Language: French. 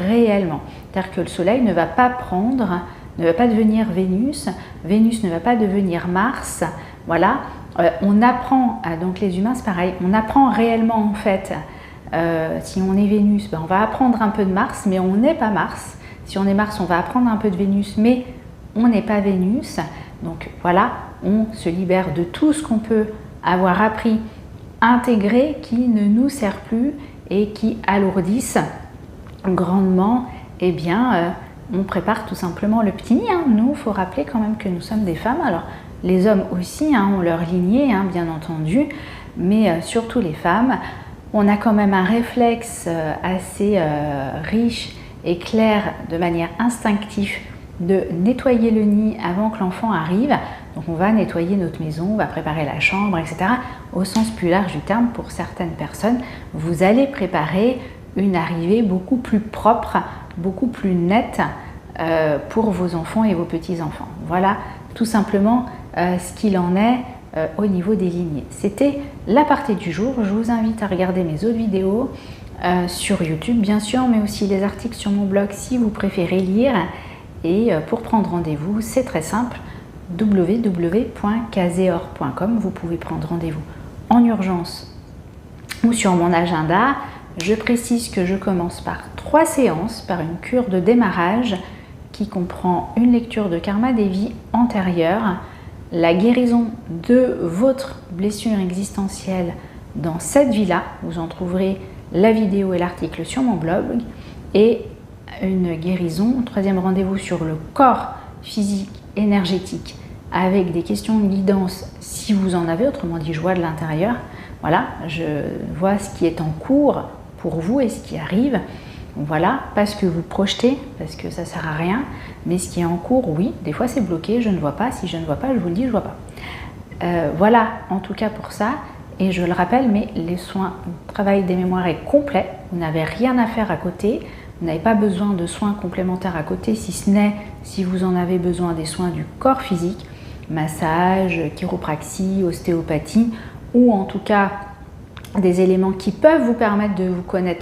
réellement. C'est-à-dire que le Soleil ne va pas devenir Vénus, Vénus ne va pas devenir Mars. Voilà, on apprend, donc les humains c'est pareil, on apprend réellement en fait. Si on est Vénus, on va apprendre un peu de Mars, mais on n'est pas Mars. Si on est Mars, on va apprendre un peu de Vénus, mais on n'est pas Vénus. Donc voilà, on se libère de tout ce qu'on peut avoir appris, intégré, qui ne nous sert plus et qui alourdissent grandement. Eh bien, on prépare tout simplement le petit nid. Nous, il faut rappeler quand même que nous sommes des femmes. Alors, les hommes aussi ont leur lignée, bien entendu, mais surtout les femmes. On a quand même un réflexe assez riche et clair de manière instinctive de nettoyer le nid avant que l'enfant arrive. Donc on va nettoyer notre maison, on va préparer la chambre, etc. Au sens plus large du terme, pour certaines personnes, vous allez préparer une arrivée beaucoup plus propre, beaucoup plus nette pour vos enfants et vos petits-enfants. Voilà tout simplement ce qu'il en est au niveau des lignées. C'était l'aparté du jour. Je vous invite à regarder mes autres vidéos sur YouTube, bien sûr, mais aussi les articles sur mon blog si vous préférez lire. Et pour prendre rendez-vous, c'est très simple, www.caseor.com. Vous pouvez prendre rendez-vous en urgence ou sur mon agenda. Je précise que je commence par 3 séances, par une cure de démarrage qui comprend une lecture de karma des vies antérieures, la guérison de votre blessure existentielle dans cette vie-là. Vous en trouverez la vidéo et l'article sur mon blog, et une guérison, 3e rendez-vous sur le corps physique, énergétique, avec des questions de guidance si vous en avez, autrement dit je vois de l'intérieur. Voilà, je vois ce qui est en cours pour vous et ce qui arrive. Voilà, pas ce que vous projetez, parce que ça sert à rien, mais ce qui est en cours, oui, des fois c'est bloqué, je ne vois pas. Si je ne vois pas, je vous le dis, je ne vois pas. Voilà, en tout cas pour ça. Et je le rappelle, mais les soins, le travail des mémoires est complet. Vous n'avez rien à faire à côté. Vous n'avez pas besoin de soins complémentaires à côté, si ce n'est si vous en avez besoin des soins du corps physique, massage, chiropraxie, ostéopathie, ou en tout cas des éléments qui peuvent vous permettre de vous connaître